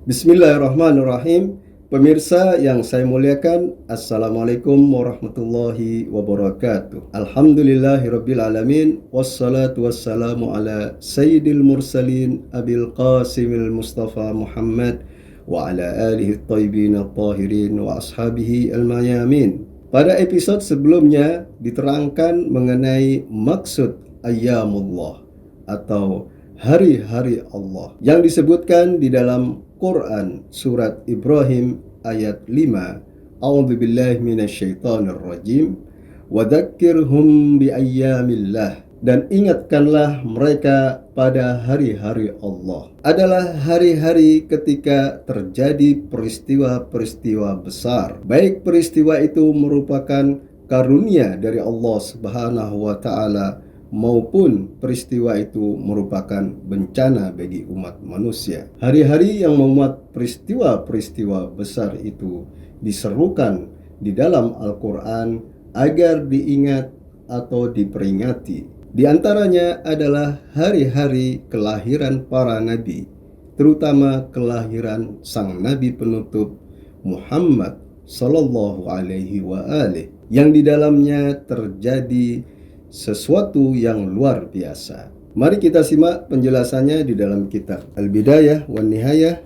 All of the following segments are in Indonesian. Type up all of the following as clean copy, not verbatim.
Bismillahirrahmanirrahim. Pemirsa yang saya muliakan, Assalamualaikum warahmatullahi wabarakatuh. Alhamdulillahirabbil alamin, wassalatu wassalamu ala sayyidil mursalin Abil Qasimil Mustafa Muhammad wa ala alihi thayyibin at-tahirin wa ashabihi al-mayamin. Pada episode sebelumnya diterangkan mengenai maksud ayyamullah atau hari-hari Allah yang disebutkan di dalam Quran surat Ibrahim ayat 5. A'udzubillahi minasyaitonir rajim. Wa dzakkirhum biayyamillah, dan ingatkanlah mereka pada hari-hari Allah. Adalah hari-hari ketika terjadi peristiwa-peristiwa besar. Baik peristiwa itu merupakan karunia dari Allah Subhanahu wa taala maupun peristiwa itu merupakan bencana bagi umat manusia. Hari-hari yang memuat peristiwa-peristiwa besar itu diserukan di dalam Al-Quran agar diingat atau diperingati. Di antaranya adalah hari-hari kelahiran para nabi, terutama kelahiran sang nabi penutup Muhammad sallallahu alaihi wa alihi, yang di dalamnya terjadi sesuatu yang luar biasa. Mari kita simak penjelasannya di dalam kitab Al-Bidayah wan Nihayah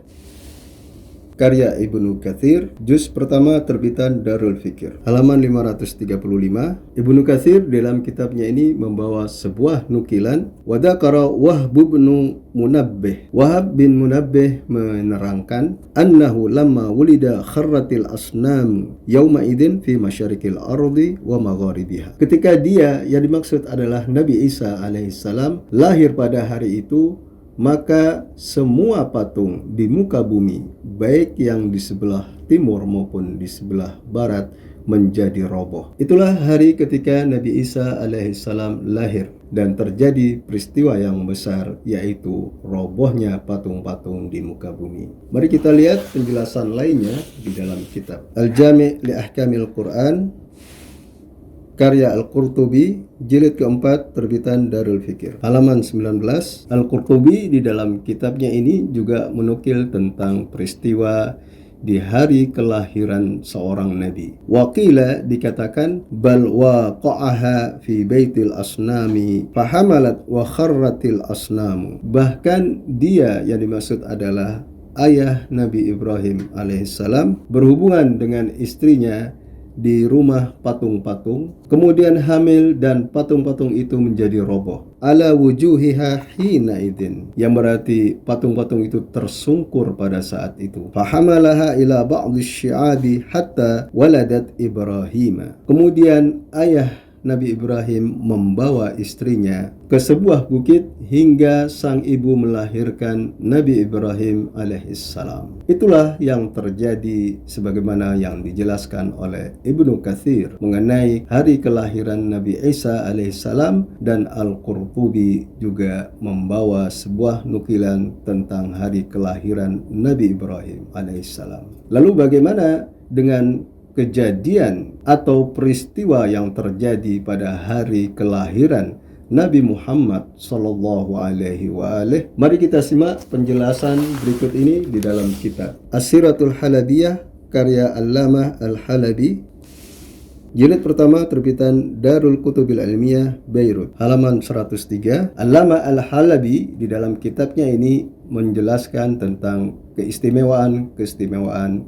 karya Ibnu Katsir, juz pertama terbitan Darul Fikr, halaman 535. Ibnu Katsir dalam kitabnya ini membawa sebuah nukilan. Wa dzakara Wahb bin Munabbih. Wahab bin Munabbih menerangkan annahu lamma wulida kharratil asnam yauma idzin fi masyariqil ardi wa magharibiha. Ketika dia yang dimaksud adalah Nabi Isa alaihissalam lahir pada hari itu, maka semua patung di muka bumi, baik yang di sebelah timur maupun di sebelah barat, menjadi roboh. Itulah hari ketika Nabi Isa alaihissalam lahir dan terjadi peristiwa yang besar, yaitu robohnya patung-patung di muka bumi. Mari kita lihat penjelasan lainnya di dalam kitab Al-Jami' li Ahkamil Quran karya Al-Qurtubi, jilid keempat terbitan Darul Fikr, halaman 19. Al-Qurtubi di dalam kitabnya ini juga menukil tentang peristiwa di hari kelahiran seorang nabi. Waqila dikatakan bal waqa'aha fi baitil asnami fahamalat wa kharratil asnamu. Bahkan dia yang dimaksud adalah ayah Nabi Ibrahim alaihissalam berhubungan dengan istrinya di rumah patung-patung, kemudian hamil dan patung-patung itu menjadi roboh. Ala wujuhiha hina idin, yang berarti patung-patung itu tersungkur pada saat itu. Fahamalaha ila ba'dhi syi'abi hatta waladat Ibrahim. Kemudian ayah Nabi Ibrahim membawa istrinya ke sebuah bukit hingga sang ibu melahirkan Nabi Ibrahim alaihissalam. Itulah yang terjadi sebagaimana yang dijelaskan oleh Ibnu Katsir mengenai hari kelahiran Nabi Isa alaihissalam, dan Al-Qurtubi juga membawa sebuah nukilan tentang hari kelahiran Nabi Ibrahim alaihissalam. Lalu bagaimana dengan kejadian atau peristiwa yang terjadi pada hari kelahiran Nabi Muhammad sallallahu alaihi wa alihi? Mari kita simak penjelasan berikut ini di dalam kitab As-Siratul Halabiyah karya Allamah Al-Halabi, jilid pertama terbitan Darul Kutubil Ilmiyah Beirut, halaman 103. Allamah Al-Halabi di dalam kitabnya ini menjelaskan tentang keistimewaan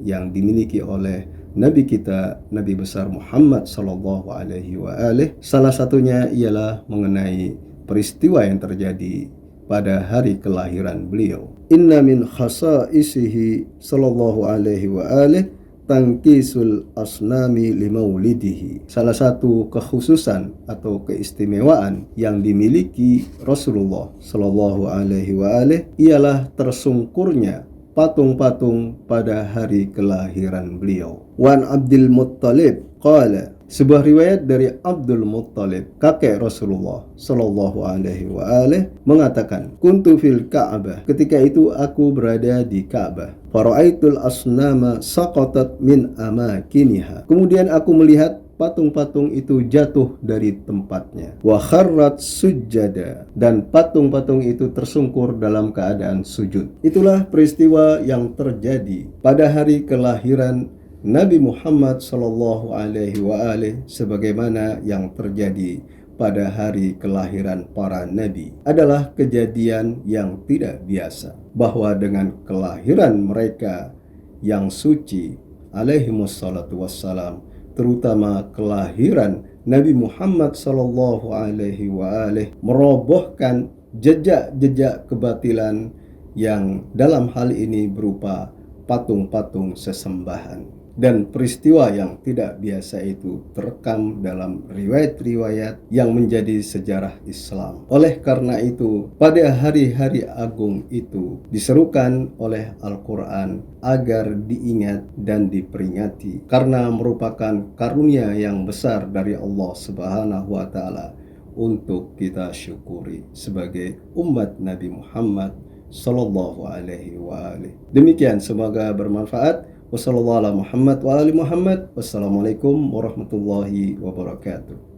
yang dimiliki oleh Nabi kita, Nabi besar Muhammad sallallahu alaihi wa alihi. Salah satunya ialah mengenai peristiwa yang terjadi pada hari kelahiran beliau. Inna min khasaisihi sallallahu alaihi wa alihi tangkisul asnami limaulidihi. Salah satu kekhususan atau keistimewaan yang dimiliki Rasulullah sallallahu alaihi wa alihi ialah tersungkurnya patung-patung pada hari kelahiran beliau. Wan Abdul Muttalib qala, sebuah riwayat dari Abdul Muttalib, kakek Rasulullah sallallahu alaihi wa alihi, mengatakan, kuntu fil Ka'bah, ketika itu aku berada di Ka'bah. Fara'aitul asnama saqatat min amakiniha. Kemudian aku melihat patung-patung itu jatuh dari tempatnya. Wa kharrat sujjada, dan patung-patung itu tersungkur dalam keadaan sujud. Itulah peristiwa yang terjadi pada hari kelahiran Nabi Muhammad sallallahu alaihi wa alihi, sebagaimana yang terjadi pada hari kelahiran para nabi. Adalah kejadian yang tidak biasa, bahwa dengan kelahiran mereka yang suci alaihimussalatu wassalam, terutama kelahiran Nabi Muhammad sallallahu alaihi wa alihi, merobohkan jejak-jejak kebatilan yang dalam hal ini berupa patung-patung sesembahan. Dan peristiwa yang tidak biasa itu terekam dalam riwayat-riwayat yang menjadi sejarah Islam. Oleh karena itu, pada hari-hari agung itu diserukan oleh Al-Quran agar diingat dan diperingati, karena merupakan karunia yang besar dari Allah Subhanahu wa Ta'ala untuk kita syukuri sebagai umat Nabi Muhammad sallallahu alaihi wa alihi. Demikian, semoga bermanfaat. Wassalamualaikum warahmatullahi wabarakatuh.